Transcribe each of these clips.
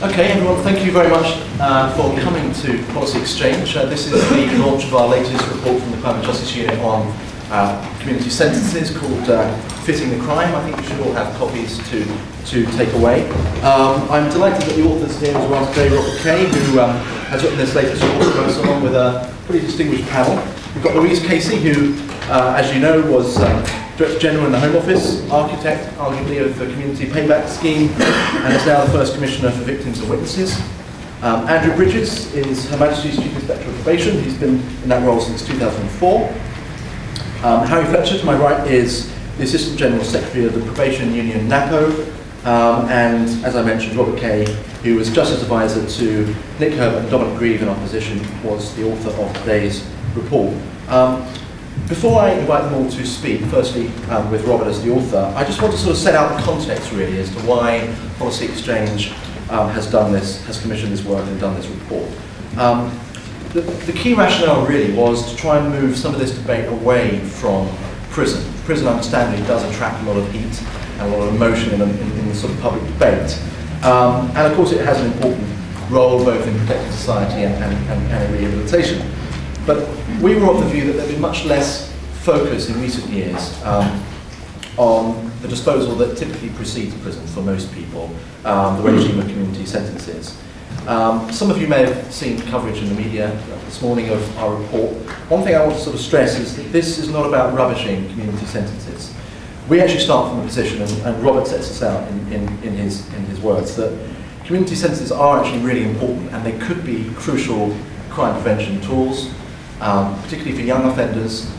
Okay, everyone, thank you very much for coming to Policy Exchange. This is the launch of our latest report from the Climate Justice Unit on community sentences called Fitting the Crime. I think you should all have copies to take away. I'm delighted that the authors here as well today, Robert Kay, who has written this latest report for us, along with a pretty distinguished panel. We've got Louise Casey, who, as you know, was Director General in the Home Office, architect, arguably, of the Community Payback Scheme, and is now the first Commissioner for Victims and Witnesses. Andrew Bridges is Her Majesty's Chief Inspector of Probation. He's been in that role since 2004. Harry Fletcher, to my right, is the Assistant General Secretary of the Probation Union, NAPO, and, as I mentioned, Robert Kay, who was Justice Advisor to Nick Herbert and Dominic Grieve in opposition, was the author of today's report. Before I invite them all to speak, firstly with Robert as the author, I just want to sort of set out the context really as to why Policy Exchange has commissioned this work and done this report. The key rationale really was to try and move some of this debate away from prison. Prison, understandably, does attract a lot of heat and a lot of emotion in the sort of public debate. And of course it has an important role both in protecting society and in rehabilitation. But we were of the view that there'd been much less focus in recent years on the disposal that typically precedes prison for most people, the regime of community sentences. Some of you may have seen coverage in the media this morning of our report. One thing I want to sort of stress is that this is not about rubbishing community sentences. We actually start from the position, and Robert sets this out in his words, that community sentences are actually really important and they could be crucial crime prevention tools, particularly for young offenders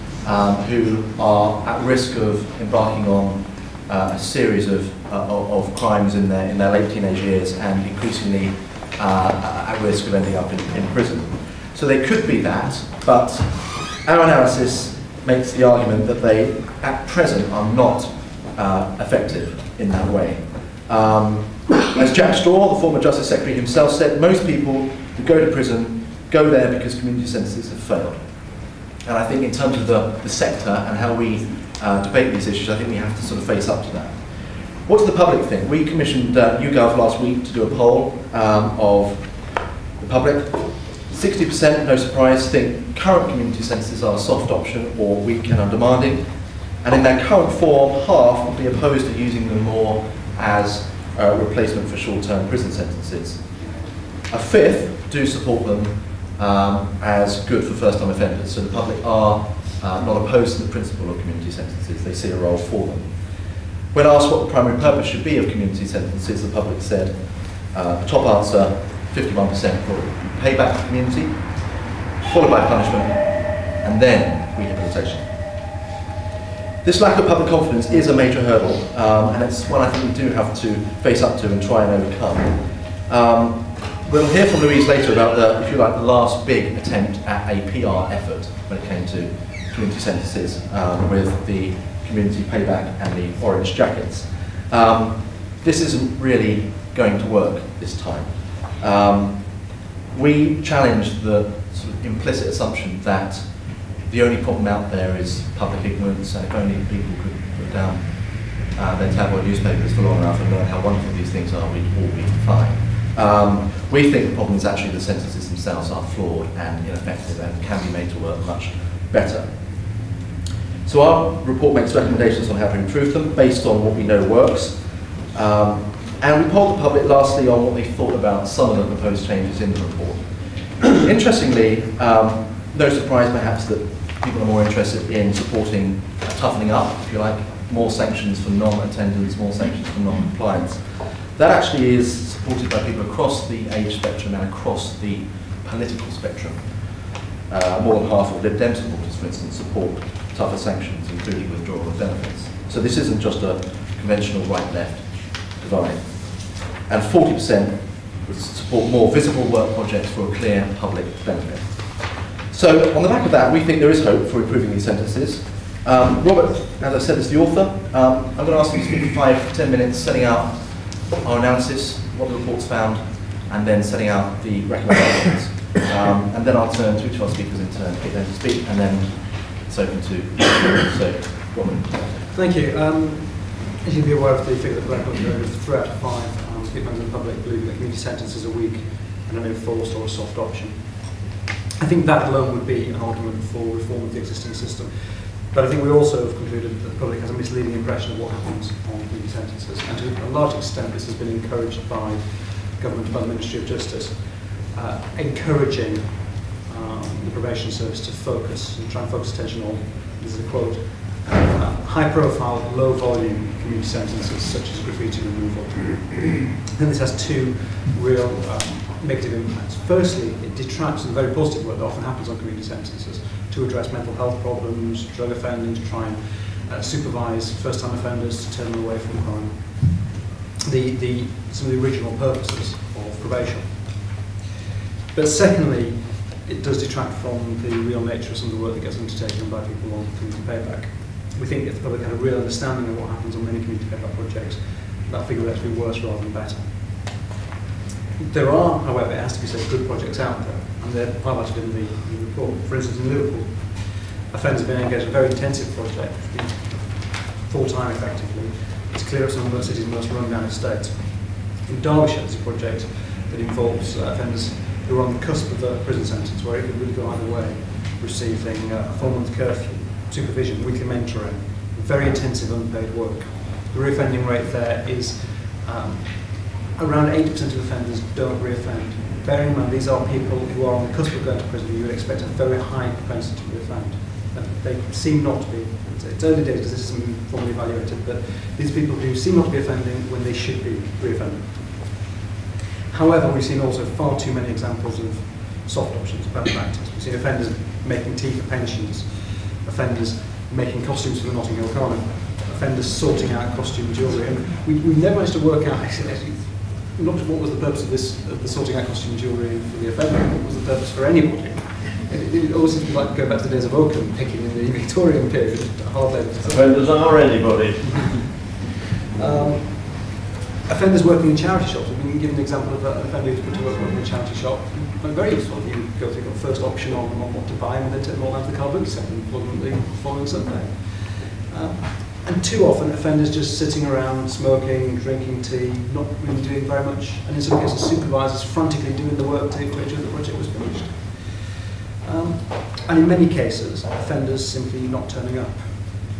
who are at risk of embarking on a series of crimes in their late teenage years and increasingly at risk of ending up in prison. So they could be that, but our analysis makes the argument that they, at present, are not effective in that way. As Jack Straw, the former Justice Secretary himself said, most people who go to prison go there because community sentences have failed. And I think in terms of the sector and how we debate these issues, I think we have to sort of face up to that. What does the public think? We commissioned YouGov last week to do a poll of the public. 60%, no surprise, think current community sentences are a soft option or weak and undemanding. And in their current form, half would be opposed to using them more as a replacement for short-term prison sentences. A fifth do support them as good for first-time offenders. So the public are not opposed to the principle of community sentences. They see a role for them. When asked what the primary purpose should be of community sentences, the public said, the top answer, 51% for payback to community, followed by punishment, and then rehabilitation. This lack of public confidence is a major hurdle, and it's one I think we do have to face up to and try and overcome. We'll hear from Louise later about the, if you like, the last big attempt at a PR effort when it came to community sentences with the community payback and the orange jackets. This isn't really going to work this time. We challenged the sort of implicit assumption that the only problem out there is public ignorance, and if only people could put down their tabloid newspapers for long enough and learn how wonderful these things are, we'd all be fine. We think the problem is actually the sentences themselves are flawed and ineffective and can be made to work much better. So our report makes recommendations on how to improve them based on what we know works. And we polled the public lastly on what they thought about some of the proposed changes in the report. Interestingly, no surprise perhaps that people are more interested in supporting toughening up, if you like, more sanctions for non-attendance, more sanctions for non-compliance. That actually is supported by people across the age spectrum and across the political spectrum. More than half of Lib Dem supporters, for instance, support tougher sanctions, including withdrawal of benefits. So this isn't just a conventional right-left divide. And 40% would support more visible work projects for a clear public benefit. So on the back of that, we think there is hope for improving these sentences. Robert, as I said, is the author. I'm going to ask him to speak for 5 to 10 minutes, setting out our analysis, what the report's found, and then setting out the recommendations. And then I'll turn to each of our speakers in turn, get them to speak, and then it's open to so, Robert. Thank you. As you'll be aware of the figure that the record is 3 out of 5 significant members of the public believe that community sentences are weak and an enforced or a soft option. I think that alone would be an argument for reform of the existing system. But I think we also have concluded that the public has a misleading impression of what happens on community sentences. And to a large extent, this has been encouraged by government by the Ministry of Justice, encouraging the probation service to focus and try and focus attention on, this is a quote, high-profile, low-volume community sentences such as graffiti removal. I think this has two real negative impacts. Firstly, it detracts from the very positive work that often happens on community sentences to address mental health problems, drug offending, to try and supervise first-time offenders, to turn them away from crime. Some of the original purposes of probation. But secondly, it does detract from the real nature of some of the work that gets undertaken by people on community payback. We think if the public had a real understanding of what happens on many community payback projects, that figure would actually be worse rather than better. There are, however, it has to be said, good projects out there, and they're highlighted in the report. For instance, in Liverpool, offenders have been engaged in a very intensive project, full-time effectively, to clear up some of the city's most run-down estates. In Derbyshire, there's a project that involves offenders who are on the cusp of a prison sentence, where it could really go either way, receiving a 4-month curfew, supervision, weekly mentoring, very intensive unpaid work. The reoffending rate there is around 80% of offenders don't reoffend. Bearing in mind, these are people who are on the cusp of going to prison, you would expect a very high propensity to reoffend. They seem not to be. It's early days because this isn't been formally evaluated, but these people who seem not to be offending when they should be reoffending. However, we've seen also far too many examples of soft options, bad practice. We've seen offenders making tea for pensions, offenders making costumes for the Notting Hill Carnival, offenders sorting out costume jewellery. And we never managed to work out actually not what was the purpose of the sorting out costume jewellery for the offender, what was the purpose for anybody. It always seems like going back to the days of oakum picking in the Victorian period. Offenders are anybody. Offenders working in charity shops. We can give an example of an offender who's put to work in a charity shop. Very useful. You go through the first option on what to buy and then take them all down to the car boot set and plug them the following Sunday. And too often offenders just sitting around smoking, drinking tea, not really doing very much, and in some cases supervisors frantically doing the work to ensure the project was finished. And in many cases, offenders simply not turning up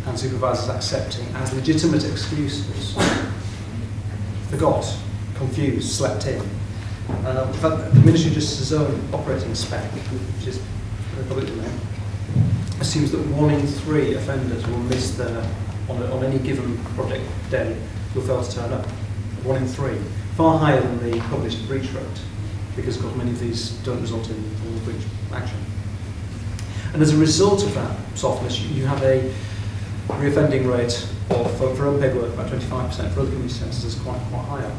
and supervisors accepting as legitimate excuses. Forgot, confused, slept in. In fact, the Ministry of Justice's own operating spec, which is very public domain, assumes that 1 in 3 offenders will miss their, on any given project day, will fail to turn up. 1 in 3. Far higher than the published breach rate, because of course many of these don't result in breach action. And as a result of that softness, you have a reoffending rate of, for unpaid work, about 25%, for other community sentences quite higher.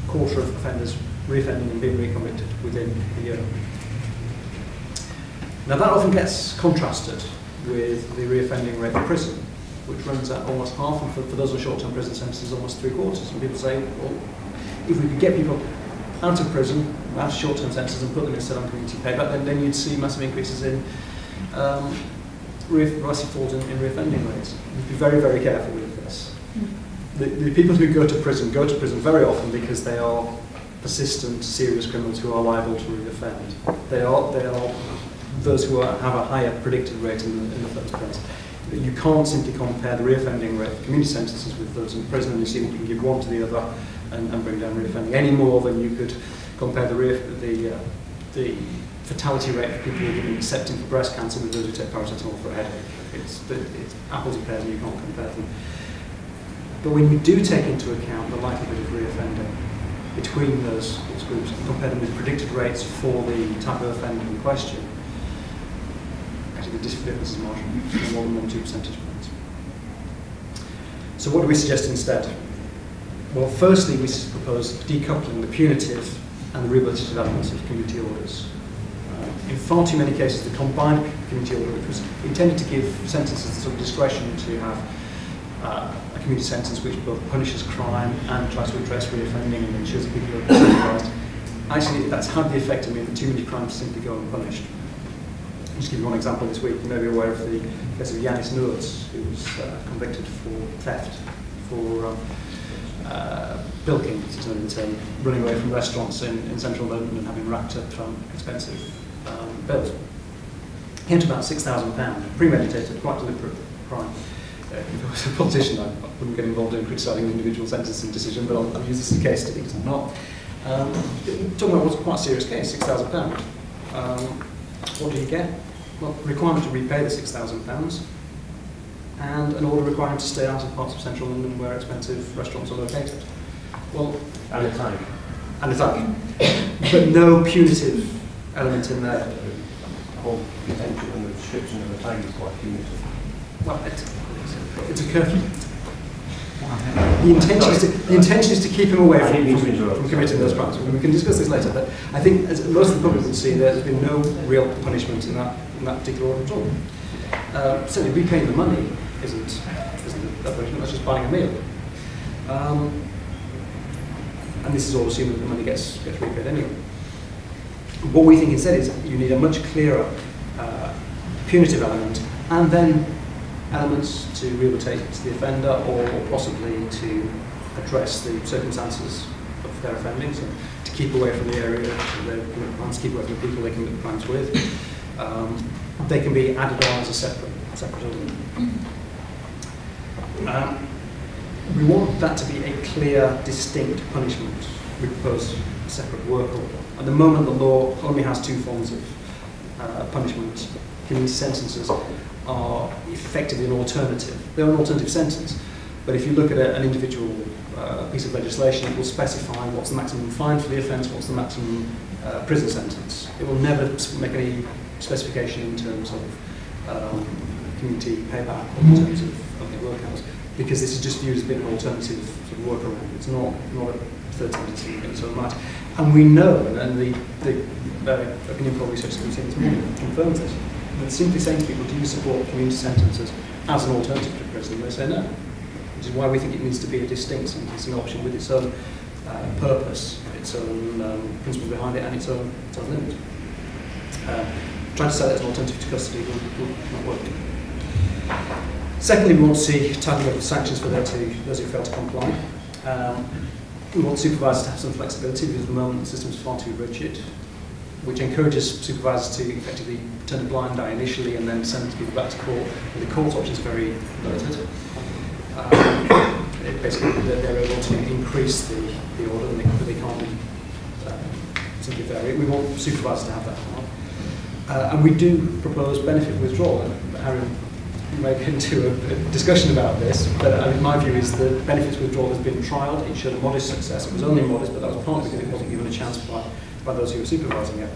A quarter of offenders reoffending and being reconvicted within a year. Now that often gets contrasted with the reoffending rate for prison, which runs at almost half, and for those on short-term prison sentences, almost 3/4. And people say, well, if we could get people out of prison, out of short-term sentences and put them instead on community payback, then you'd see massive increases in massive falls in reoffending rates. You'd be very, very careful with this. The people who go to prison very often because they are persistent, serious criminals who are liable to reoffend. They are those who have a higher predicted rate in the first place. You can't simply compare the reoffending rate for community sentences with those in prison and you see that you can give one to the other and bring down reoffending any more than you could compare the fatality rate for people who are given Herceptin for breast cancer with those who take paracetamol for a headache. It's apples and pears and you can't compare them. But when you do take into account the likelihood of reoffending between those groups and compare them with predicted rates for the type of offender in question, actually the difference is marginal, more than 1-2 percentage points. So what do we suggest instead? Well, firstly, we propose decoupling the punitive and the rehabilitative elements of community orders. In far too many cases, the combined community order, which was intended to give sentences the sort of discretion to have a community sentence which both punishes crime and tries to address reoffending and ensures that people are supervised, actually that's had the effect of meaning that too many crimes simply go unpunished. I'll just give you one example this week. You may be aware of the case of Yanis Nulis, who was convicted for theft for bilking, in term, running away from restaurants in central London and having racked up expensive bills. Came to about £6,000, premeditated, quite deliberate crime. If I was a politician, I wouldn't get involved in criticising the individual sentencing decision, but I'll use this as a case study because I'm not. Talking about what's quite a serious case, £6,000. What do you get? Well, requirement to repay the £6,000 and an order requiring him to stay out of parts of central London where expensive restaurants are located. Well, And a time. and a time. But no punitive element in there. Well, detention and the restriction of the time is quite punitive. Well, it's a curfew. The intention is to keep him away from committing those crimes. We can discuss this later, but I think, as most of the public would see, there's been no real punishment in that particular order at all. Certainly, repaying the money isn't a punishment, that's just buying a meal. And this is all assuming that the money gets repaid anyway. What we think instead is you need a much clearer punitive element, and then elements to rehabilitate the offender, or possibly to address the circumstances of their offending, so to keep away from the area they commit crimes, keep away from the people they commit crimes with. They can be added on as a separate element. We want that to be a clear, distinct punishment. We propose a separate work order. At the moment, the law only has two forms of punishment. Community sentences are effectively an alternative. They're an alternative sentence, but if you look at an individual piece of legislation, it will specify what's the maximum fine for the offence, what's the maximum prison sentence. It will never make any specification in terms of community payback, or in terms of the work hours, because this is just viewed as being an alternative sort of workaround. It's not a third sentence in its own right. And we know, and the opinion poll research that we've seen this morning confirms this, that simply saying to people, do you support community sentences as an alternative to prison, they say no. Which is why we think it needs to be a distinct sentencing option with its own purpose, its own principle behind it, and its own limit. Trying to set it as an alternative to custody will not work. Secondly, we want to see tightening up sanctions for those who fail to comply. We want supervisors to have some flexibility, because at the moment the system is far too rigid, which encourages supervisors to effectively turn a blind eye initially and then send people back to court. And the court option is very limited. Basically, they're able to increase the order, and they can't be simply vary. We want supervisors to have that power. And we do propose benefit withdrawal. Harry may get into a discussion about this, but my view is that benefits withdrawal has been trialled. It showed a modest success. It was only modest, but that was partly because it wasn't given a chance by those who were supervising it.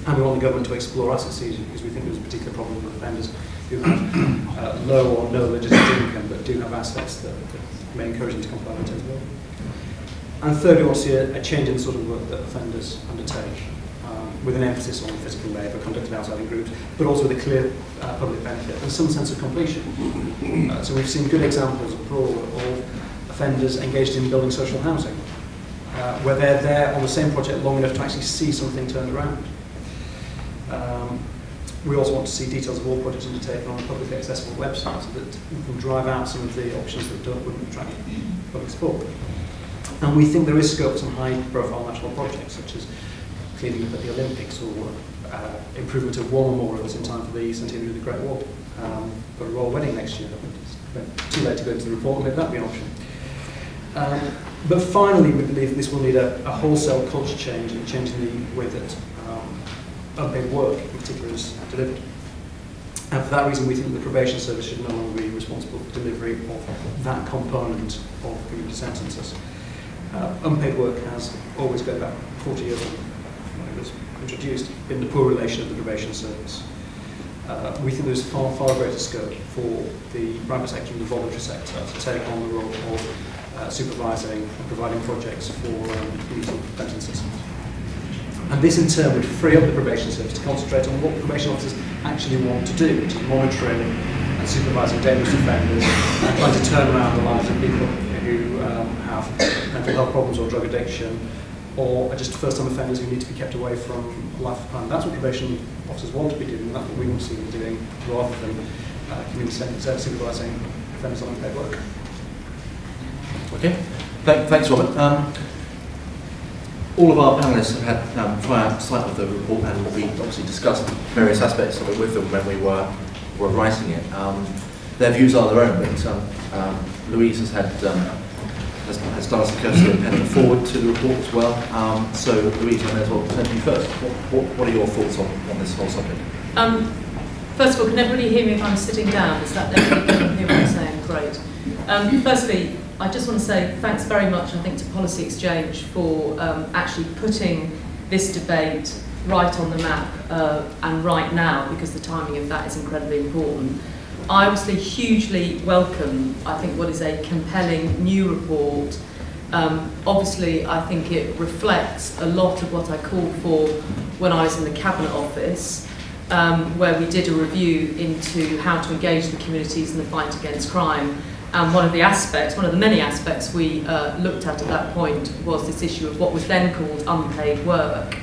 And we want the government to explore asset seizure, because we think there's a particular problem with offenders who have low or no legitimate income, but do have assets that may encourage them to comply with it as well. And third, we want to see a change in the sort of work that offenders undertake, with an emphasis on physical labour conducted outside in groups, but also with a clear public benefit and some sense of completion. So we've seen good examples abroad of offenders engaged in building social housing, where they're there on the same project long enough to actually see something turned around. We also want to see details of all projects undertaken on a publicly accessible website, so that we can drive out some of the options that wouldn't attract public support. And we think there is scope for some high-profile national projects, such as cleaning up at the Olympics, or improvement of war memorials in time for the centenary of the Great War. Got a royal wedding next year. It's too late to go into the report, maybe that'd be an option. But finally, we believe this will need a wholesale culture change, and change in the way that unpaid work in particular is delivered. And for that reason, we think the probation service should no longer be responsible for delivery of that component of community sentences. Unpaid work has always, going back 40 years when it was introduced, been the poor relation of the probation service. We think there's far greater scope for the private sector and the voluntary sector to take on the role of supervising and providing projects for community sentences. And this in turn would free up the probation service to concentrate on what probation officers actually want to do, which is monitoring and supervising dangerous offenders and trying to turn around the lives of people who have mental health problems or drug addiction, or are just first-time offenders who need to be kept away from a life of crime. That's what probation officers want to be doing, and that's what we want to see them doing, rather than community supervising offenders on unpaid work. Okay, thanks, Robert. All of our panellists have had prior sight of the report, and we obviously discussed various aspects of it with them when we were writing it. Their views are their own, but Louise has done us the courtesy of penning forward to the report as well. So Louise, I may as well turn to you first. What are your thoughts on this whole subject? First of all, can everybody hear me if I'm sitting down? Is that everybody can hear what I'm saying? Great. Firstly, I just want to say thanks very much, I think, to Policy Exchange for actually putting this debate right on the map and right now, because the timing of that is incredibly important. I obviously hugely welcome, I think, what is a compelling new report. Obviously, I think it reflects a lot of what I called for when I was in the Cabinet Office, where we did a review into how to engage the communities in the fight against crime. And one of the many aspects we looked at that point was this issue of what was then called unpaid work.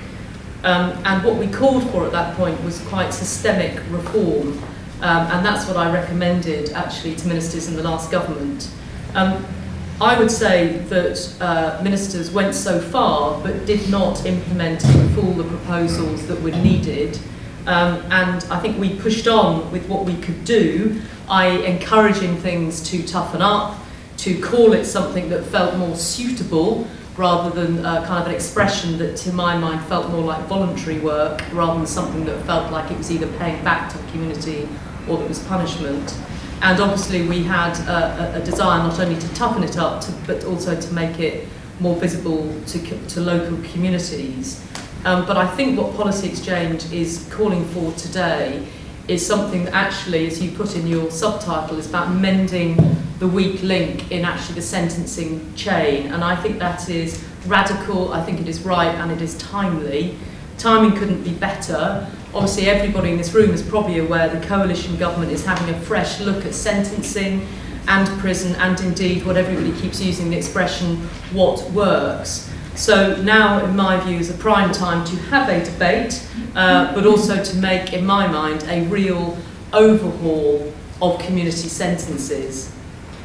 And what we called for at that point was quite systemic reform. And that's what I recommended actually to ministers in the last government. I would say that ministers went so far but did not implement in full the proposals that were needed. And I think we pushed on with what we could do, i.e. encouraging things to toughen up, to call it something that felt more suitable rather than kind of an expression that to my mind felt more like voluntary work rather than something that felt like it was either paying back to the community or that was punishment. And obviously we had a desire not only to toughen it up but also to make it more visible to local communities. But I think what Policy Exchange is calling for today is something that actually, as you put in your subtitle, is about mending the weak link in actually the sentencing chain. And I think that is radical, I think it is right, and it is timely. Timing couldn't be better. Obviously everybody in this room is probably aware the coalition government is having a fresh look at sentencing and prison, and indeed what everybody keeps using the expression, what works. So now, in my view, is a prime time to have a debate, but also to make, in my mind, a real overhaul of community sentences.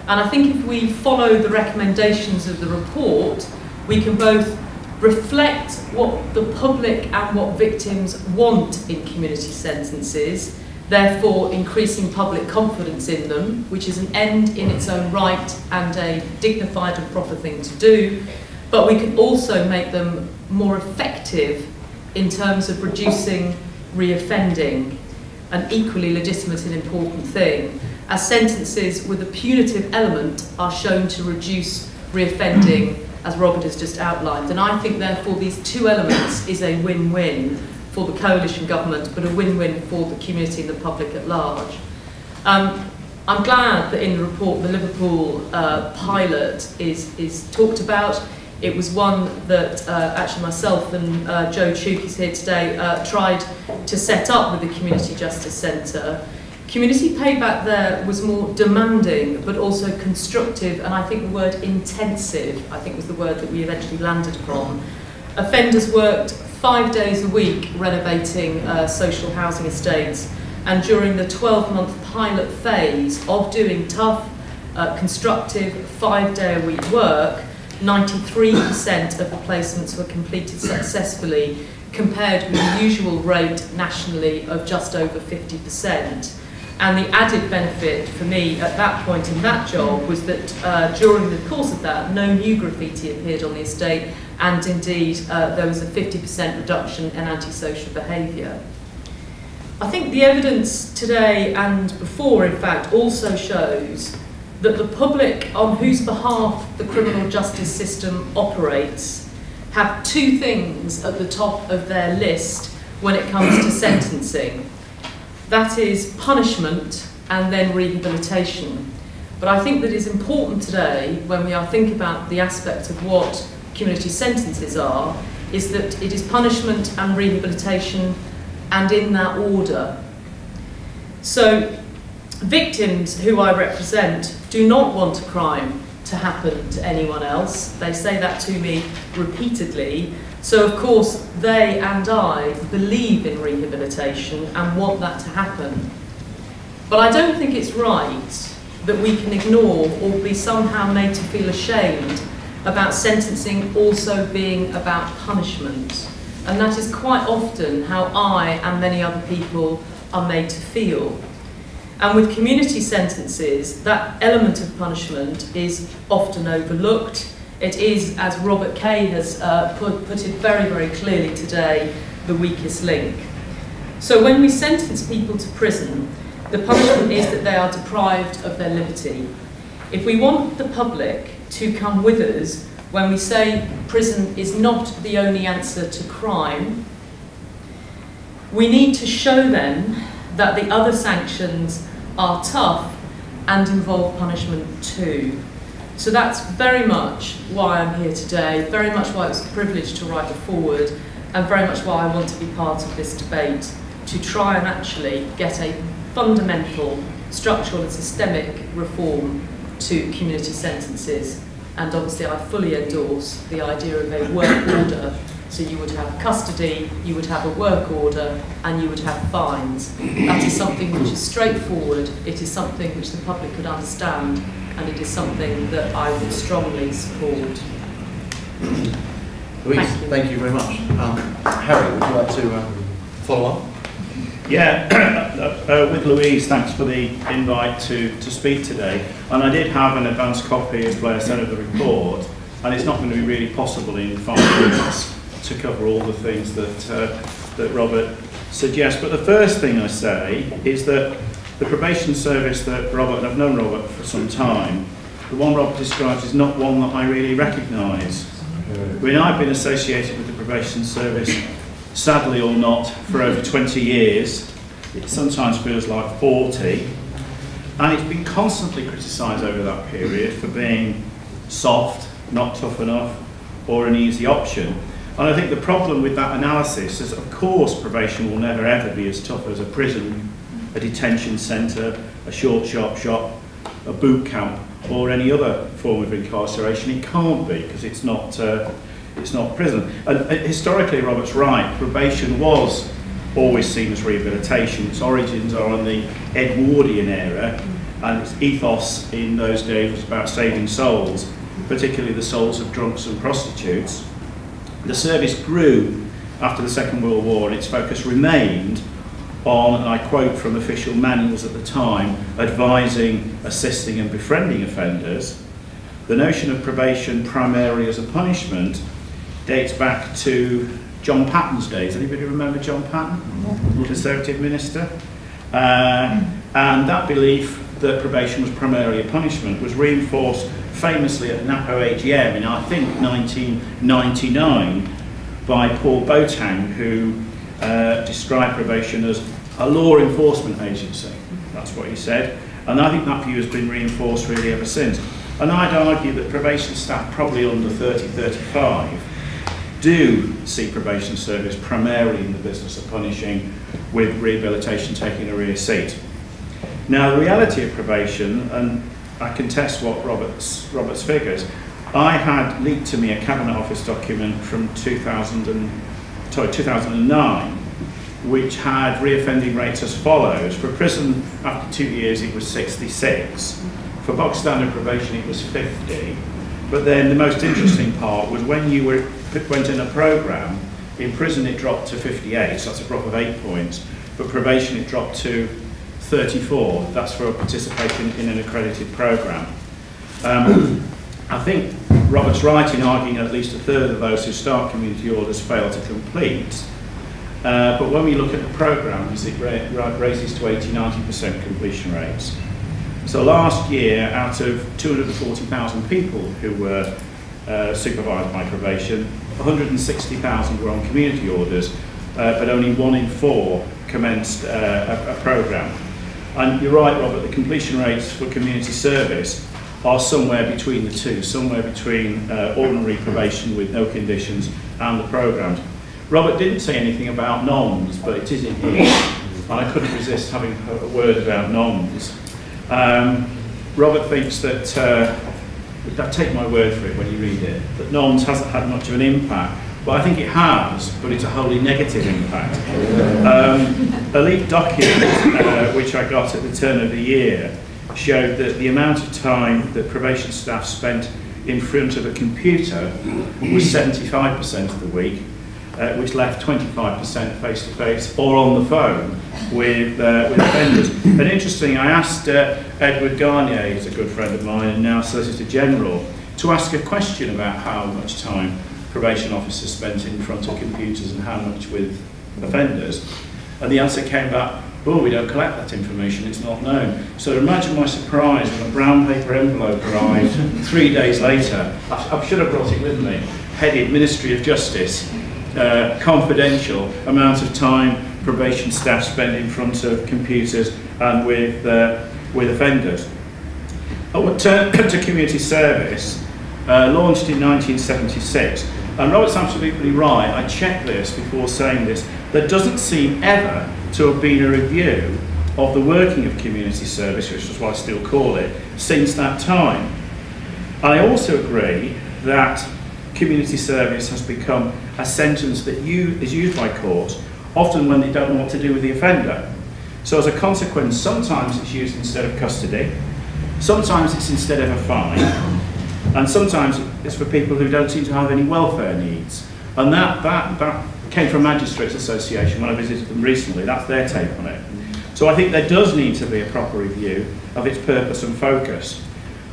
And I think if we follow the recommendations of the report, we can both reflect what the public and what victims want in community sentences, therefore increasing public confidence in them, which is an end in its own right and a dignified and proper thing to do. But we can also make them more effective in terms of reducing reoffending, an equally legitimate and important thing, as sentences with a punitive element are shown to reduce reoffending, as Robert has just outlined. And I think, therefore, these two elements is a win-win for the coalition government, but a win-win for the community and the public at large. I'm glad that in the report the Liverpool pilot is talked about. It was one that actually myself and Joe Chuk, who's here today, tried to set up with the Community Justice Centre. Community payback there was more demanding, but also constructive, and I think the word intensive, I think was the word that we eventually landed upon. Offenders worked 5 days a week renovating social housing estates, and during the 12-month pilot phase of doing tough, constructive, 5-day-a-week work, 93% of the placements were completed successfully, compared with the usual rate nationally of just over 50%. And the added benefit for me at that point in that job was that during the course of that, no new graffiti appeared on the estate, and indeed there was a 50% reduction in antisocial behaviour. I think the evidence today and before, in fact, also shows that the public on whose behalf the criminal justice system operates have two things at the top of their list when it comes to sentencing. That is punishment and then rehabilitation. But I think that it's important today, when we are thinking about the aspect of what community sentences are, is that it is punishment and rehabilitation, and in that order. So victims who I represent do not want a crime to happen to anyone else. They say that to me repeatedly. So of course they and I believe in rehabilitation and want that to happen. But I don't think it's right that we can ignore or be somehow made to feel ashamed about sentencing also being about punishment. And that is quite often how I and many other people are made to feel. And with community sentences, that element of punishment is often overlooked. It is, as Robert Kay has put it very, very clearly today, the weakest link. So when we sentence people to prison, the punishment is that they are deprived of their liberty. If we want the public to come with us when we say prison is not the only answer to crime, we need to show them that the other sanctions are tough and involve punishment too. So that's very much why I'm here today, very much why it was a privilege to write the foreword, and very much why I want to be part of this debate, to try and actually get a fundamental, structural and systemic reform to community sentences. And obviously I fully endorse the idea of a work order. So you would have custody, you would have a work order, and you would have fines. That is something which is straightforward, it is something which the public could understand, and it is something that I would strongly support. Louise, thank you very much. Harry, would you like to follow up? Yeah, with Louise, thanks for the invite to speak today. And I did have an advanced copy, as Blair said, of the report, and it's not going to be really possible in 5 minutes to cover all the things that Robert suggests. But the first thing I say is that the probation service that Robert, and I've known Robert for some time, the one Robert describes is not one that I really recognise. I mean, I've been associated with the probation service, sadly or not, for over 20 years. It sometimes feels like 40. And it's been constantly criticised over that period for being soft, not tough enough, or an easy option. And I think the problem with that analysis is, of course, probation will never ever be as tough as a prison, a detention centre, a short sharp shop, a boot camp, or any other form of incarceration. It can't be, because it's not prison. And historically, Robert's right, probation was always seen as rehabilitation. Its origins are in the Edwardian era, and its ethos in those days was about saving souls, particularly the souls of drunks and prostitutes. The service grew after the Second World War, and its focus remained on, and I quote from official manuals at the time, advising, assisting and befriending offenders. The notion of probation primarily as a punishment dates back to John Patton's days. Anybody remember John Patton, Conservative minister? And that belief that probation was primarily a punishment was reinforced famously at NAPO AGM in, I think, 1999 by Paul Boateng, who described probation as a law enforcement agency. That's what he said. And I think that view has been reinforced really ever since. And I'd argue that probation staff, probably under 30, 35, do see probation service primarily in the business of punishing, with rehabilitation taking a rear seat. Now, the reality of probation, and I can test what Robert's figures, I had leaked to me a Cabinet Office document from 2009, which had reoffending rates as follows. For prison, after 2 years, it was 66. For box standard probation, it was 50. But then the most interesting part was when you went in a programme, in prison it dropped to 58, so that's a drop of 8 points. For probation, it dropped to 34. That's for participation in an accredited programme. I think Robert's right in arguing at least a third of those who start community orders fail to complete. But when we look at the programmes, it raises to 80–90% completion rates. So last year, out of 240,000 people who were supervised by probation, 160,000 were on community orders, but only 1 in 4 commenced a programme. And you're right, Robert, the completion rates for community service are somewhere between the two, somewhere between ordinary probation with no conditions and the programmes. Robert didn't say anything about NOMs, but it is in here, and I couldn't resist having a word about NOMs. Robert thinks that, take my word for it when you read it, that NOMs hasn't had much of an impact. Well, I think it has, but it's a wholly negative impact. A leaked document, which I got at the turn of the year, showed that the amount of time that probation staff spent in front of a computer was 75% of the week, which left 25% face-to-face or on the phone with offenders. And interesting, I asked Edward Garnier, who's a good friend of mine and now Solicitor General, to ask a question about how much time probation officers spent in front of computers and how much with offenders. And the answer came back, oh, we don't collect that information, it's not known. So imagine my surprise when a brown paper envelope arrived 3 days later. I should have brought it with me. Headed Ministry of Justice, confidential amount of time probation staff spend in front of computers and with offenders. I would turn to community service, launched in 1976. And Robert's absolutely right, I checked this before saying this. There doesn't seem ever to have been a review of the working of community service, which is what I still call it, since that time. I also agree that community service has become a sentence that is used by courts, often when they don't know what to do with the offender. So as a consequence, sometimes it's used instead of custody, sometimes it's instead of a fine, and sometimes it's for people who don't seem to have any welfare needs. And that came from Magistrates Association when I visited them recently. That's their take on it. So I think there does need to be a proper review of its purpose and focus.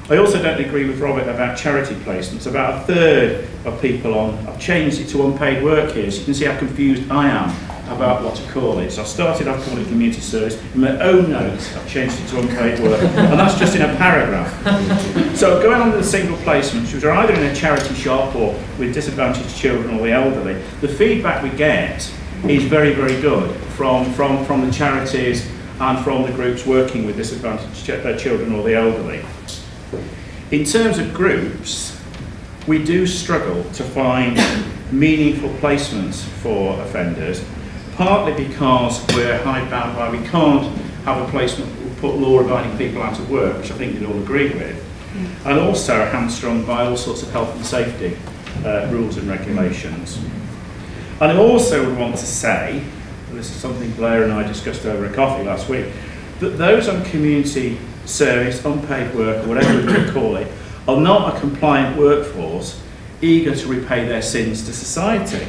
I also don't agree with Robert about charity placements. About a third of people I've changed it to unpaid work here, so you can see how confused I am about what to call it. So I started off calling it community service. In my own notes, I've changed it to unpaid work, and that's just in a paragraph. So going on to the single placements, which are either in a charity shop or with disadvantaged children or the elderly, the feedback we get is very, very good from the charities and from the groups working with disadvantaged children or the elderly. In terms of groups, we do struggle to find meaningful placements for offenders, partly because we're hidebound by we can't have a placement that will put law-abiding people out of work, which I think you'd all agree with, and also hamstrung by all sorts of health and safety rules and regulations. And I also would want to say, and this is something Blair and I discussed over a coffee last week, that those on community service, unpaid work, or whatever we can call it, are not a compliant workforce eager to repay their sins to society.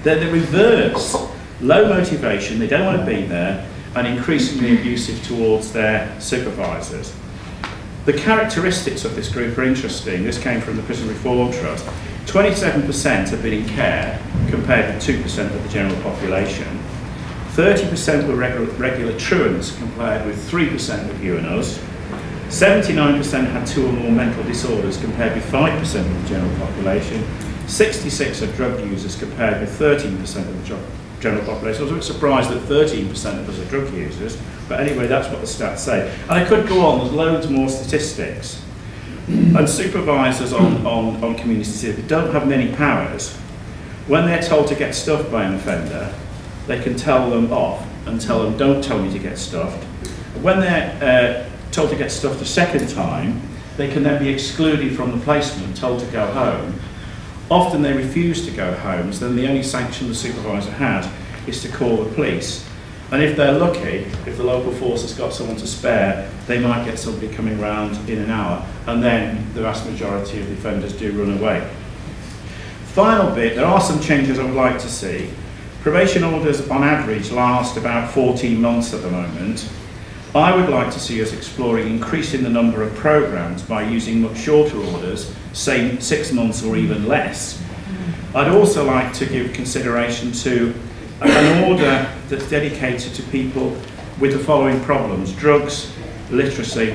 They're the reverse. Low motivation, they don't want to be there, and increasingly abusive towards their supervisors. The characteristics of this group are interesting. This came from the Prison Reform Trust. 27% have been in care, compared with 2% of the general population. 30% were regular truants, compared with 3% with you and us. 79% had 2 or more mental disorders, compared with 5% of the general population. 66 are drug users, compared with 13% of the general population. I was a bit surprised that 13% of us are drug users, but anyway, that's what the stats say. And I could go on, there's loads more statistics. And supervisors on community service don't have many powers. When they're told to get stuffed by an offender, they can tell them off and tell them, don't tell me to get stuffed. When they're told to get stuffed a second time, they can then be excluded from the placement, told to go home. Often they refuse to go home, so then the only sanction the supervisor has is to call the police. And if they're lucky, if the local force has got someone to spare, they might get somebody coming round in an hour, and then the vast majority of the offenders do run away. Final bit, there are some changes I would like to see. Probation orders on average last about 14 months at the moment. I would like to see us exploring increasing the number of programmes by using much shorter orders, say 6 months or even less. I'd also like to give consideration to an order that's dedicated to people with the following problems: drugs, literacy,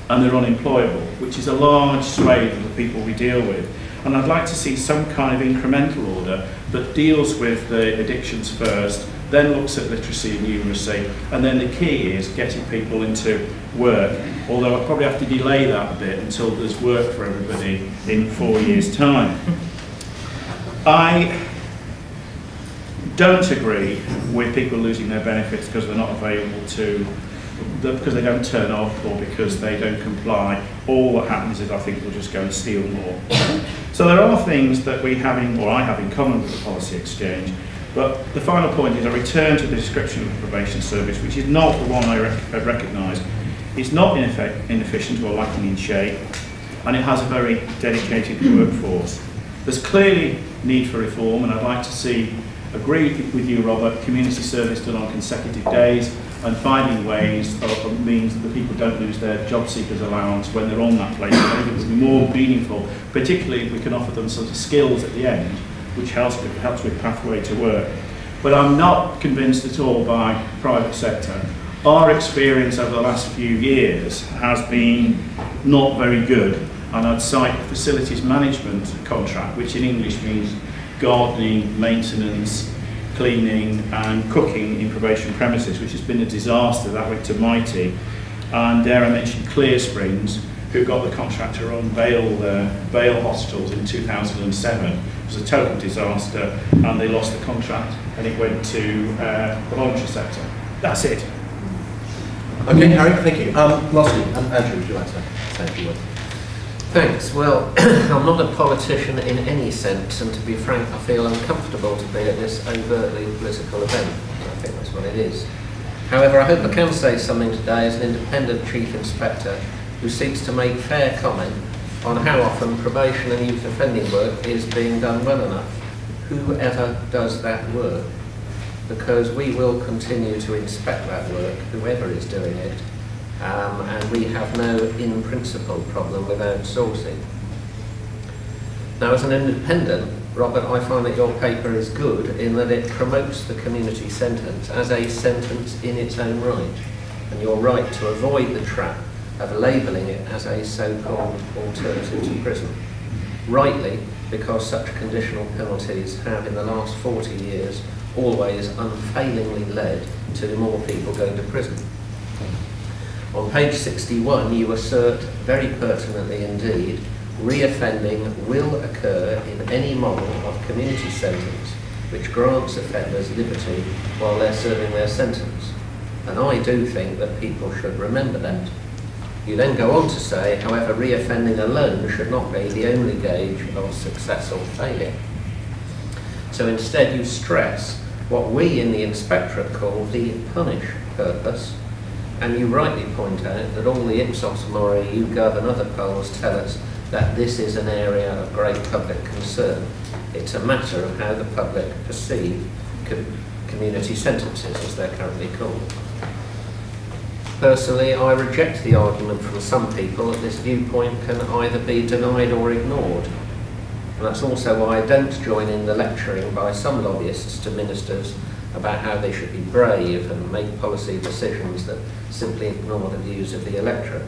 and they're unemployable, which is a large swathe of the people we deal with. And I'd like to see some kind of incremental order that deals with the addictions first, then looks at literacy and numeracy, and then the key is getting people into work, although I'll probably have to delay that a bit until there's work for everybody in 4 years' time. I don't agree with people losing their benefits because they're not available to, because they don't turn up or because they don't comply. All that happens is I think they'll just go and steal more. So there are things that we have in, or I have in common with the policy exchange. But the final point is I return to the description of the probation service, which is not the one I recognise. It's not inefficient or lacking in shape, and it has a very dedicated workforce. There's clearly need for reform, and I'd like to agree with you, Robert, community service done on consecutive days and finding ways means that the people don't lose their job seekers allowance when they're on that place. I think it would be more meaningful, particularly if we can offer them sort of skills at the end, which helps with pathway to work. But I'm not convinced at all by private sector. Our experience over the last few years has been not very good, and I'd cite the facilities management contract, which in English means gardening, maintenance, cleaning and cooking in probation premises, which has been a disaster. That went to Mighty. And dare I mention Clear Springs, who got the contract to run Vale hospitals in 2007. It was a total disaster, and they lost the contract, and it went to the voluntary sector. That's it. Okay, Harry, thank you. Lastly, Andrew, would you like to say a few words? Thanks. Well, I'm not a politician in any sense, and to be frank, I feel uncomfortable to be at this overtly political event. I think that's what it is. However, I hope I can say something today as an independent Chief Inspector who seeks to make fair comment on how often probation and youth offending work is being done well enough. Whoever does that work, because we will continue to inspect that work, whoever is doing it, and we have no in-principle problem with outsourcing. Now, as an independent, Robert, I find that your paper is good in that it promotes the community sentence as a sentence in its own right, and you're right to avoid the trap of labelling it as a so-called alternative to prison. Rightly, because such conditional penalties have in the last 40 years always unfailingly led to more people going to prison. On page 61, you assert very pertinently indeed, reoffending will occur in any model of community sentence which grants offenders liberty while they're serving their sentence. And I do think that people should remember that. You then go on to say, however, reoffending alone should not be the only gauge of success or failure. So instead you stress what we in the inspectorate call the punish purpose, and you rightly point out that all the Ipsos Mori, YouGov and other polls tell us that this is an area of great public concern. It's a matter of how the public perceive community sentences, as they're currently called. Personally, I reject the argument from some people that this viewpoint can either be denied or ignored. And that's also why I don't join in the lecturing by some lobbyists to ministers about how they should be brave and make policy decisions that simply ignore the views of the electorate.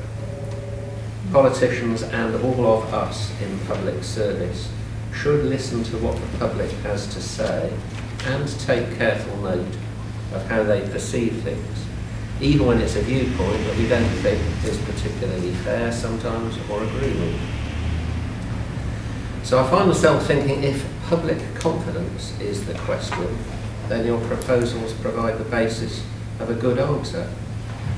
Politicians and all of us in public service should listen to what the public has to say and take careful note of how they perceive things, even when it's a viewpoint that we don't think is particularly fair sometimes or agree with. So I find myself thinking, if public confidence is the question, then your proposals provide the basis of a good answer,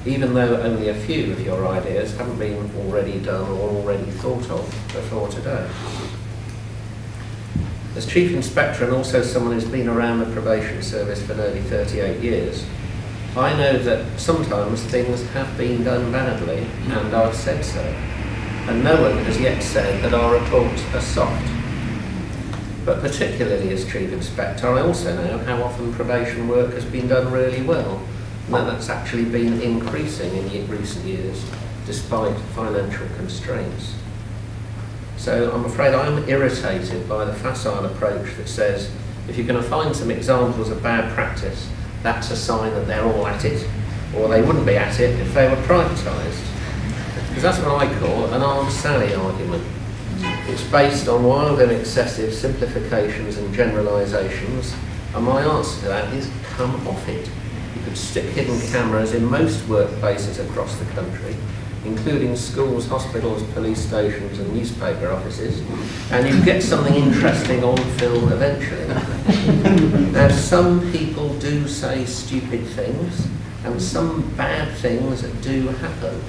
even though only a few of your ideas haven't been already done or already thought of before today. As Chief Inspector and also someone who's been around the probation service for nearly 38 years, I know that sometimes things have been done badly, and I've said so. And no one has yet said that our reports are soft. But particularly as Chief Inspector, I also know how often probation work has been done really well, and that that's actually been increasing in recent years, despite financial constraints. So I'm afraid I'm irritated by the facile approach that says, if you're going to find some examples of bad practice, that's a sign that they're all at it, or they wouldn't be at it if they were privatised. Because that's what I call an Aunt Sally argument. It's based on wild and excessive simplifications and generalisations, and my answer to that is come off it. You could stick hidden cameras in most workplaces across the country, including schools, hospitals, police stations and newspaper offices, and you get something interesting on film eventually. Now, some people do say stupid things, and some bad things do happen.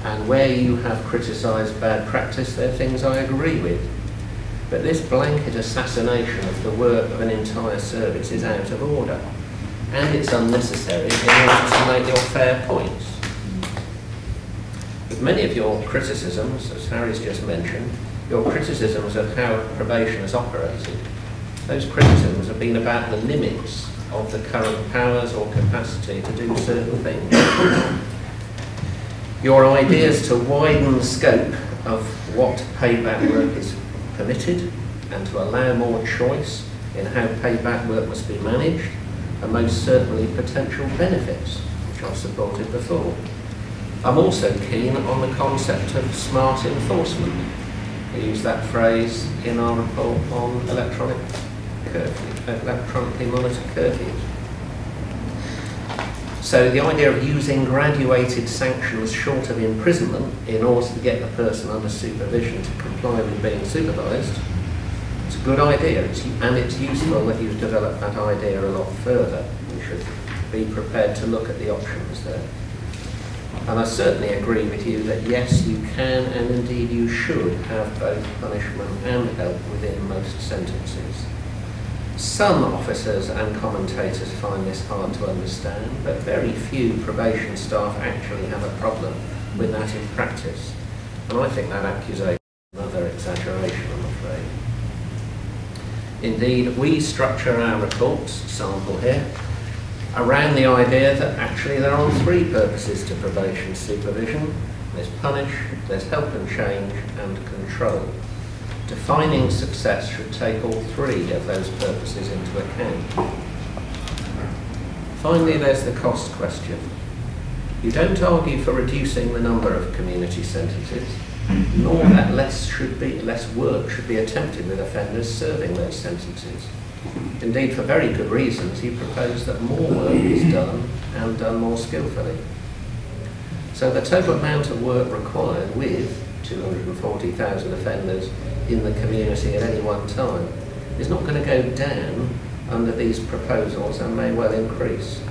And where you have criticised bad practice, there are things I agree with. But this blanket assassination of the work of an entire service is out of order. And it's unnecessary in order to make your fair points. with many of your criticisms, as Harry's just mentioned, your criticisms of how probation has operated, those criticisms have been about the limits of the current powers or capacity to do certain things. Your ideas to widen the scope of what payback work is permitted and to allow more choice in how payback work must be managed are most certainly potential benefits, which I've supported before. I'm also keen on the concept of smart enforcement. We use that phrase in our report on electronically monitored curfews. So the idea of using graduated sanctions short of imprisonment in order to get the person under supervision to comply with being supervised, it's a good idea, and it's useful that you've developed that idea a lot further. We should be prepared to look at the options there. And I certainly agree with you that yes, you can and indeed you should have both punishment and help within most sentences. Some officers and commentators find this hard to understand, but very few probation staff actually have a problem with that in practice. And I think that accusation is another exaggeration, I'm afraid. Indeed, we structure our reports, sample here, around the idea that actually there are three purposes to probation supervision. There's punish, there's help and change, and control. Defining success should take all three of those purposes into account. Finally, there's the cost question. You don't argue for reducing the number of community sentences, nor that less work should be attempted with offenders serving those sentences. Indeed, for very good reasons, you propose that more work is done and done more skillfully. So the total amount of work required with 240,000 offenders in the community at any one time is not going to go down under these proposals and may well increase.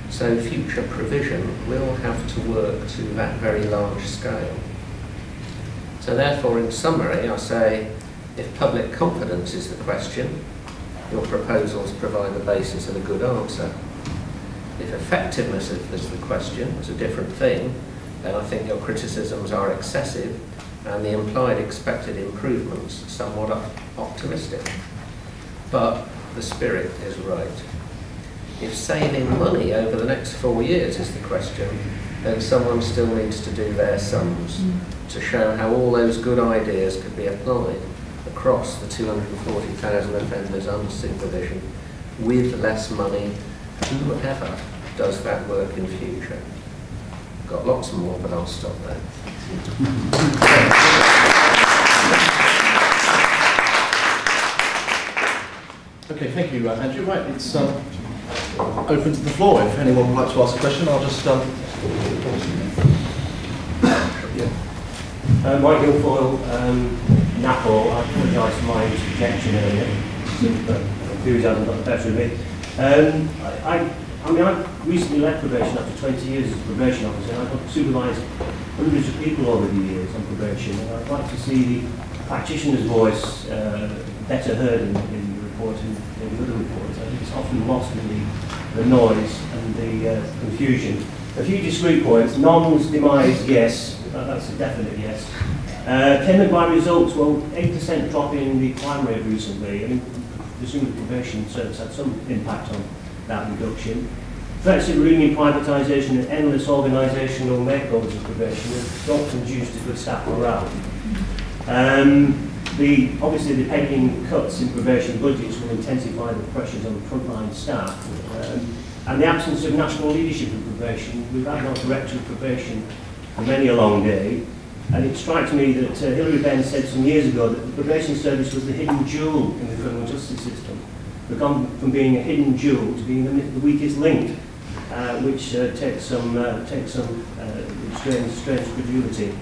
So future provision will have to work to that very large scale. So therefore, in summary, I say, if public confidence is the question, your proposals provide the basis of a good answer. If effectiveness is the question, it's a different thing, then I think your criticisms are excessive and the implied expected improvements somewhat optimistic. But the spirit is right. If saving money over the next 4 years is the question, then someone still needs to do their sums to show how all those good ideas could be applied across the 240,000 offenders under supervision with less money, whoever does that work in future. Got lots more, but I'll stop there. Okay, thank you, Andrew. Right, it's open to the floor. If anyone would like to ask a question, I'll just... Mike Guilfoyle, NAPO. I apologise for my interjection earlier, but enthusiasm got the better of me. I mean, I've recently left probation after 20 years as a probation officer, and I've supervised hundreds of people over the years on probation, and I'd like to see the practitioner's voice better heard in the report and in the other reports. I think it's often lost in the noise and the confusion. A few discrete points. Non's demise, yes, that's a definite yes. Attainment by results, well, 8% drop in the crime rate recently. I mean, presumably probation service had some impact on that reduction. Threats of union privatisation and endless organisational makeovers of probation have not conduced to good staff morale. Obviously the pending cuts in probation budgets will intensify the pressures on frontline staff. And the absence of national leadership in probation, we've had no director of probation for many a long day. And it strikes me that Hilary Benn said some years ago that the probation service was the hidden jewel in the criminal justice system. We've gone from being a hidden jewel to being the weakest link, which takes some strange credulity.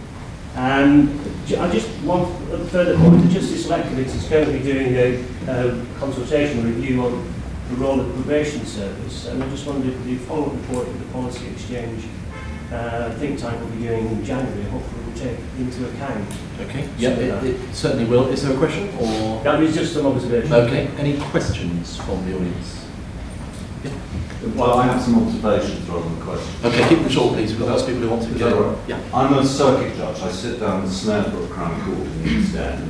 I just one further point. The Justice Select Committee is currently doing a consultation review on the role of the probation service, and I just wondered if the follow-up report of the Policy Exchange think tank will be doing in January, hopefully will take into account. Okay, yeah, it certainly will. Is there a question? Or That is just some observation. Okay, any questions from the audience? Yeah. Well, I have some observations rather than questions. Okay, keep them short, please. We've got lots of people who want to Is that all right? Yeah. I'm a circuit judge. I sit down in the Snaresbrook Crown Court in the East End.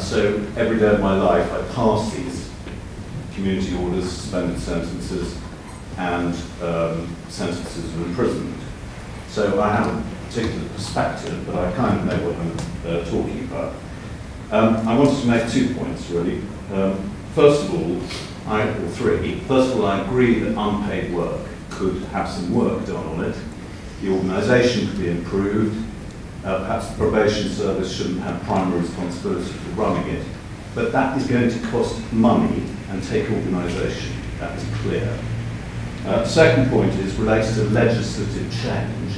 So every day of my life I pass these community orders, suspended sentences, and sentences of imprisonment. So I have a particular perspective, but I kind of know what I'm talking about. I wanted to make 2 points, really. First of all, or three. First of all, I agree that unpaid work could have some work done on it. The organisation could be improved. Perhaps the probation service shouldn't have primary responsibility for running it. But that is going to cost money and take organisation. That is clear. Second point is related to legislative change.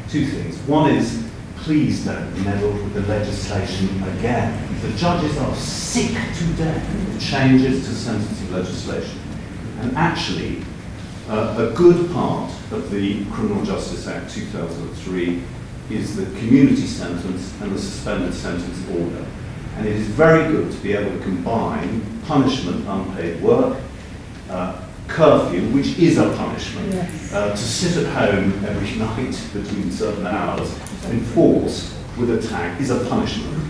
2 things. One is, please don't meddle with the legislation again. The judges are sick to death of changes to sentencing legislation. And actually, a good part of the Criminal Justice Act 2003 is the community sentence and the suspended sentence order. And it is very good to be able to combine punishment, unpaid work, curfew, which is a punishment, Yes. to sit at home every night between certain hours, enforced with a tag, is a punishment.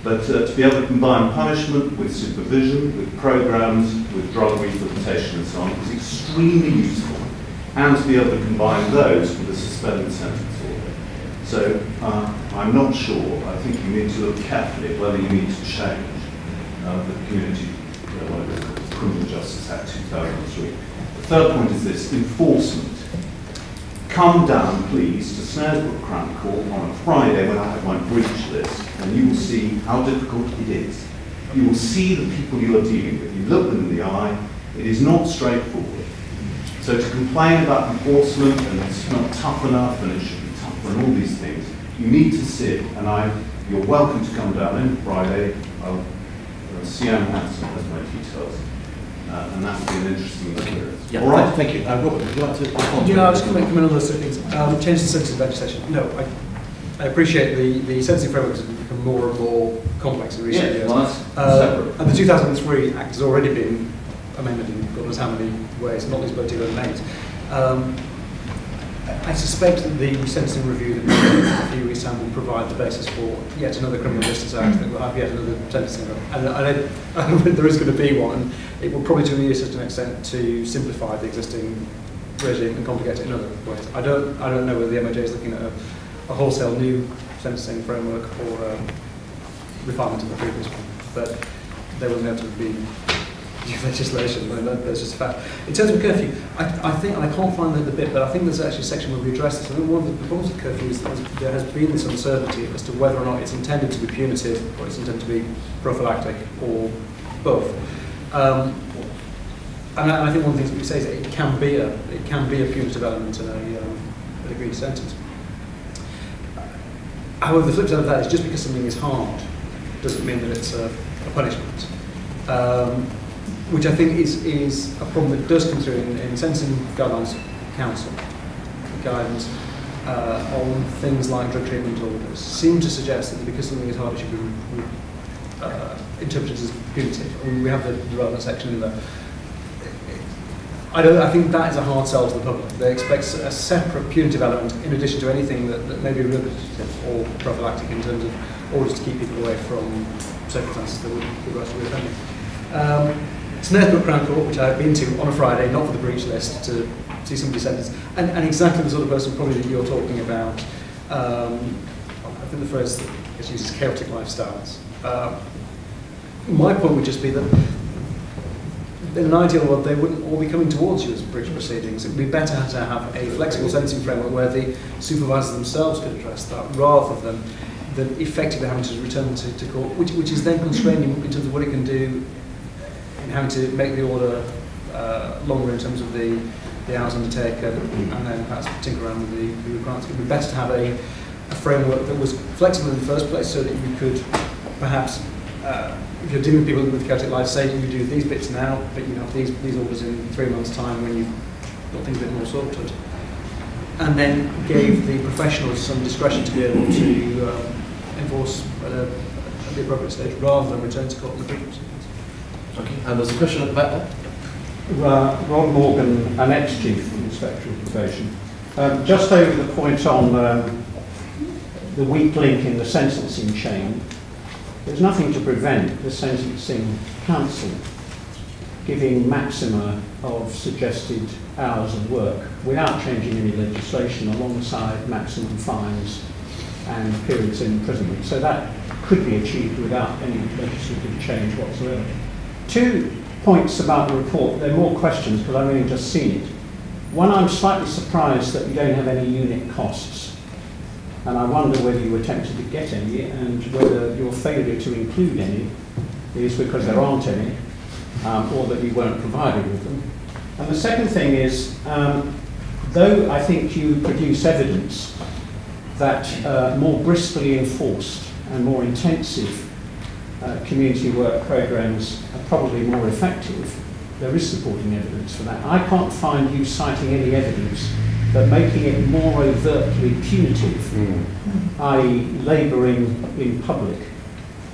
But to be able to combine punishment with supervision, with programs, with drug rehabilitation and so on is extremely useful. And to be able to combine those with a suspended sentence order. So I'm not sure. I think you need to look carefully at whether you need to change the community, whatever it's called, Criminal Justice Act 2003. The third point is this, enforcement. Come down, please, to Snaresbrook Crown Court on a Friday when I have my breach list, and you will see how difficult it is. You will see the people you are dealing with. You look them in the eye. It is not straightforward. So to complain about enforcement and it's not tough enough and it should be tougher and all these things, you need to sit, and you're welcome to come down on Friday. Sian Hanson has my details. And that would be an interesting experience. Yeah. All right. Thank you. Robert, would you like to respond? Yeah, I was going to come in on those two things. Change the sentencing legislation. No, I appreciate the sentencing framework has become more and more complex in recent years. Well, that's and the 2003 Act has already been amended in God knows how many ways, not least by 2008. I suspect that the sentencing review that we did in a few weeks' time will provide the basis for yet another Criminal Justice Act that will have yet another sentencing. And there is going to be one, and it will probably to a certain extent to simplify the existing regime and complicate it in other ways. I don't know whether the MOJ is looking at a wholesale new sentencing framework or refinement of the previous one, but they will have to be new legislation, and that's just a fact. In terms of curfew, I think, and I can't find the bit, but I think there's actually a section where we address this. I think one of the problems with curfew is that there has been this uncertainty as to whether or not it's intended to be punitive or it's intended to be prophylactic or both. And I think one of the things that we say is that it can be a punitive element in a agreed sentence. However, the flip side of that is just because something is hard doesn't mean that it's a punishment. Which I think is a problem that does come through in Sentencing Guidelines Council. Guidance on things like drug treatment orders seem to suggest that because something is hard, it should be interpreted as punitive. I mean, we have the relevant section in there. I think that is a hard sell to the public. They expect a separate punitive element in addition to anything that may be rehabilitative or prophylactic in terms of orders to keep people away from circumstances that would give rise to reoffending. Snaresbrook Crown Court, which I've been to on a Friday, not for the breach list, to see somebody sentenced, and exactly the sort of person probably that you're talking about. I think the phrase that gets used is chaotic lifestyles. My point would just be that in an ideal world, they wouldn't all be coming towards you as breach proceedings. It would be better to have a flexible sentencing framework where the supervisors themselves could address that, rather than effectively having to return to court, which is then constraining in terms of what it can do in having to make the order longer in terms of the hours undertaken, and then perhaps tinker around with the requirements. It would be better to have a framework that was flexible in the first place, so that you could perhaps, if you're dealing with people with chaotic lives, say you do these bits now, but you have these orders in 3 months' time when you've got things a bit more sorted, and then gave the professionals some discretion to be able to enforce at the appropriate stage, rather than return to court in the breach proceedings. Okay, and there's a question at the back there. Ron Morgan, an ex-Chief Inspector of Probation. Just over the point on the weak link in the sentencing chain, there's nothing to prevent the Sentencing Council giving maxima of suggested hours of work without changing any legislation alongside maximum fines and periods in imprisonment. So that could be achieved without any legislative change whatsoever. 2 points about the report. There are more questions because I've only just seen it. One, I'm slightly surprised that you don't have any unit costs. And I wonder whether you were tempted to get any and whether your failure to include any is because there aren't any or that you weren't provided with them. And the second thing is, though I think you produce evidence that more briskly enforced and more intensive community work programs are probably more effective, there is supporting evidence for that. I can't find you citing any evidence that making it more overtly punitive, i.e. labouring in public,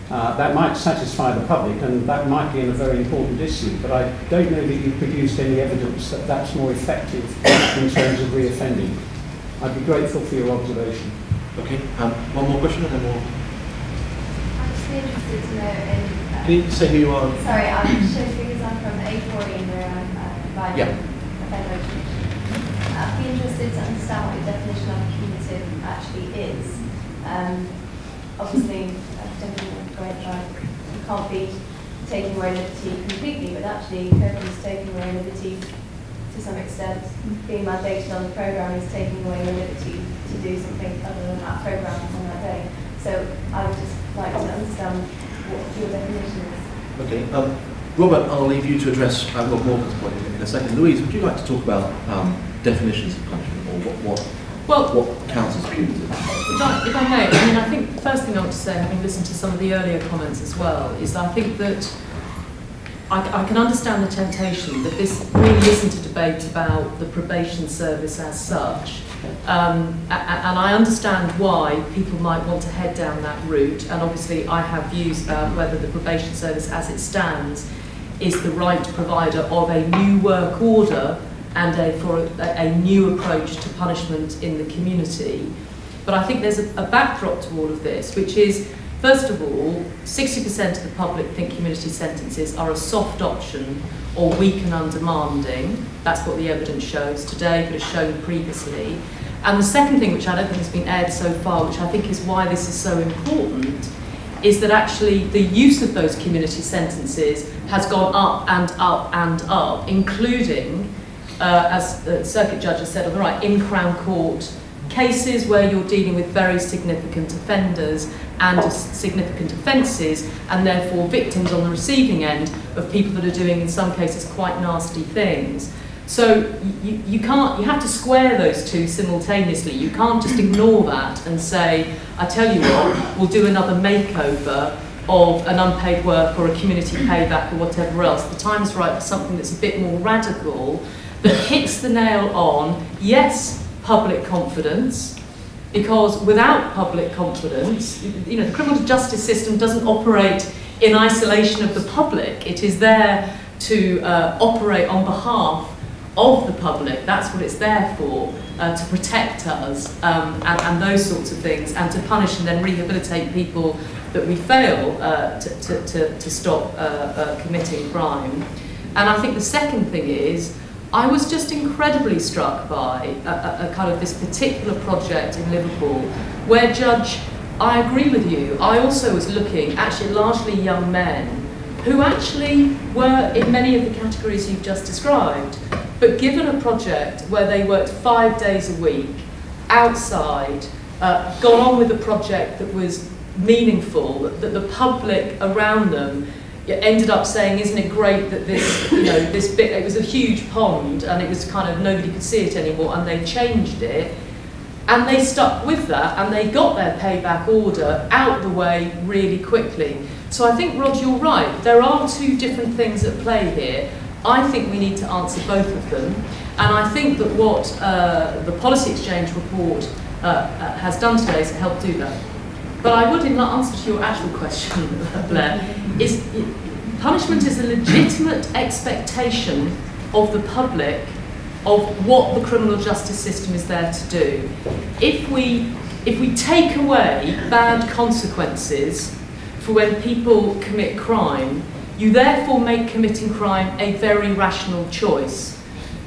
that might satisfy the public and that might be a very important issue, but I don't know that you've produced any evidence that that's more effective in terms of reoffending. I'd be grateful for your observation. Okay, one more question and then we'll... I'm just interested to know in... Can you say who you are? Sorry, I'm because I'm from A4 and where I'm providing offender education. I'd be interested to understand what your definition of punitive actually is. Obviously, definitely great, you can't be taking away liberty completely, but actually is taking away liberty to some extent. Being mandated on the programme is taking away your liberty to do something other than that programme on that day. So I would just like to understand what your definition is. Okay, Robert, I'll leave you to address Rob Morgan's point in a second. Louise, would you like to talk about definitions of punishment or what counts as punitive? If I may, I mean, I think the first thing I want to say, having listened to some of the earlier comments as well, is that I think that I can understand the temptation that this really isn't a debate about the probation service as such. And I understand why people might want to head down that route, and obviously I have views about whether the probation service as it stands is the right provider of a new work order and for a new approach to punishment in the community. But I think there's a backdrop to all of this, which is, first of all, 60% of the public think community sentences are a soft option or weak and undemanding. That's what the evidence shows today, but has shown previously. And the second thing, which I don't think has been aired so far, which I think is why this is so important, is that actually the use of those community sentences has gone up and up and up, including, as the circuit judge has said on the right, in Crown Court cases where you're dealing with very significant offenders and significant offences, and therefore victims on the receiving end of people that are doing, in some cases, quite nasty things. So you have to square those two simultaneously. You can't just ignore that and say, I tell you what, we'll do another makeover of an unpaid work or a community payback or whatever else. The time is right for something that's a bit more radical, that hits the nail on, yes, public confidence, because without public confidence, you know, the criminal justice system doesn't operate in isolation of the public. It is there to operate on behalf of the public. That's what it's there for, to protect us and those sorts of things, and to punish and then rehabilitate people that we fail to stop committing crime. And I think the second thing is, I was just incredibly struck by a kind of this particular project in Liverpool, where I agree with you, I also was looking actually largely young men who actually were in many of the categories you've just described, but given a project where they worked 5 days a week, outside, got on with a project that was meaningful, that the public around them ended up saying, isn't it great that this, you know, this bit, it was a huge pond and it was kind of, nobody could see it anymore, and they changed it, and they stuck with that, and they got their payback order out the way really quickly. So I think, Rod, you're right, there are two different things at play here. I think we need to answer both of them, and I think that what the Policy Exchange report has done today is help do that. But I would, in answer to your actual question, Blair, is punishment is a legitimate expectation of the public of what the criminal justice system is there to do. If we take away bad consequences for when people commit crime, you therefore make committing crime a very rational choice.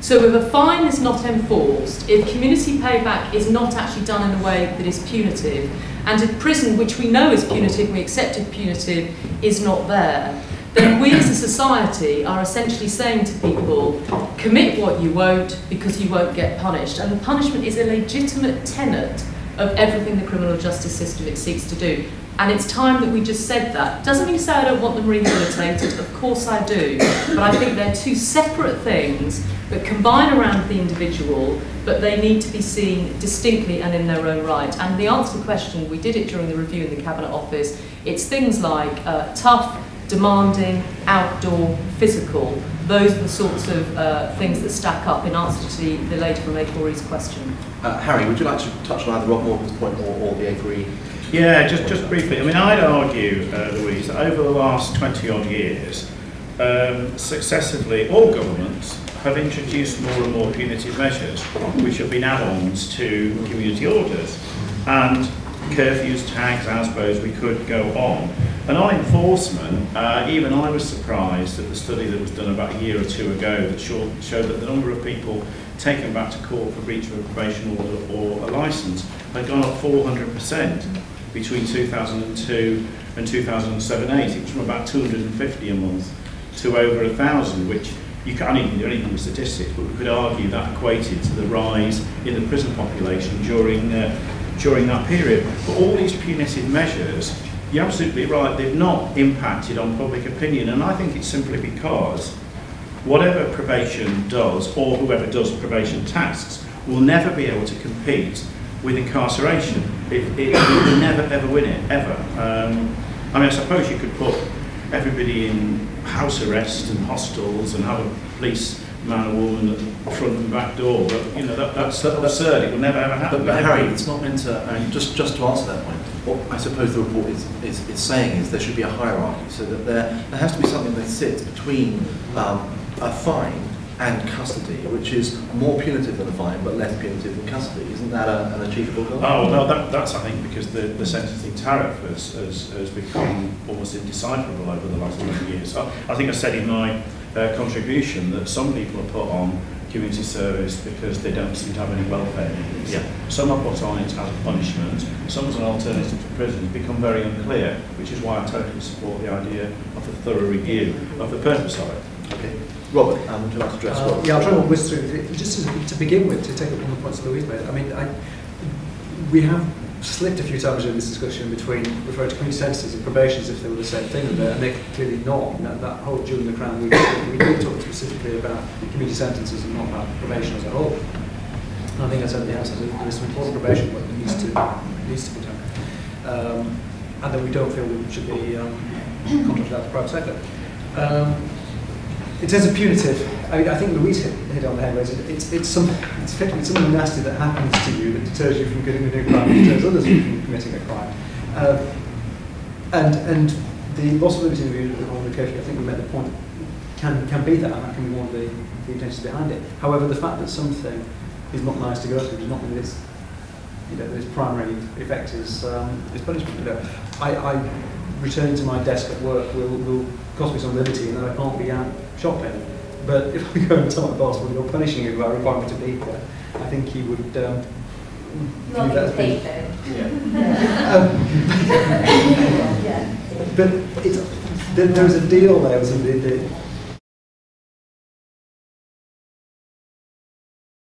So if a fine is not enforced, if community payback is not actually done in a way that is punitive, and if prison, which we know is punitive, we accept it punitive, is not there, then we as a society are essentially saying to people, commit what you won't because you won't get punished. And the punishment is a legitimate tenet of everything the criminal justice system seeks to do. And it's time that we just said that. Doesn't mean to say I don't want them rehabilitated, of course I do, but I think they're two separate things that combine around the individual, but they need to be seen distinctly and in their own right. And the answer to the question, we did it during the review in the Cabinet Office, it's things like tough, demanding, outdoor, physical. Those are the sorts of things that stack up in answer to the lady from A4E's question. Harry, would you like to touch on either Rob Morgan's point or the A4E? Yeah, just briefly. I mean, I'd argue, Louise, that over the last 20-odd years, successively, all governments have introduced more and more punitive measures, which have been add-ons to community orders. And curfews, tags, ASBOs, we could go on. And on enforcement, even I was surprised at the study that was done about a year or two ago that showed that the number of people taken back to court for breach of a probation order or a licence had gone up 400% between 2002 and 2007-8. It was from about 250 a month to over 1,000, which you can't even do anything with statistics, but we could argue that equated to the rise in the prison population during that period. But all these punitive measures, you're absolutely right, they've not impacted on public opinion, and I think it's simply because whatever probation does, or whoever does probation tasks, will never be able to compete with incarceration. It will never ever win it, ever. I mean, I suppose you could put everybody in house arrest and hostels and have a policeman or woman at the front and back door, but you know that's absurd. It will never ever happen. But Harry, it's not meant to. Just to answer that point, what I suppose the report is saying is there should be a hierarchy, so that there has to be something that sits between a fine and custody, which is more punitive than a fine, but less punitive than custody. Isn't that an achievable goal? Oh, no, that's, I think, because the sentencing tariff has become almost indecipherable over the last 20 years. I think I said in my contribution that some people are put on community service because they don't seem to have any welfare needs. Yeah. Some are put on it as a punishment, some as an alternative to prison. It's become very unclear, which is why I totally support the idea of a thorough review of the purpose of it. Okay. Robert, would you like to address what? Yeah, I'll try and whiz through. Just to begin with, to take up one of the points that Louise made, I mean, we have slipped a few times in this discussion between referring to community sentences and probation as if they were the same thing, and they're clearly not. That whole June the Crown, we did talk specifically about community sentences and not about probation as a whole. And I think that's at the outset, there's some important probation work that needs to be done. And that we don't feel we should be contracted out to the private sector. In terms of punitive, I think Louise hit on the head. It's something nasty that happens to you that deters you from getting a new crime, deters others from committing a crime. And the loss of liberty in the curfew, I think we made the point, can be that, and that can be one of the intentions behind it. However, the fact that something is not nice to go through does not mean that its primary effect is punishment. I returning to my desk at work will cost me some liberty, and then I can't be out shopping. But if I go and tell my boss, well, you're punishing me by requiring me to be here, I think he would view that as being... But there's a deal there.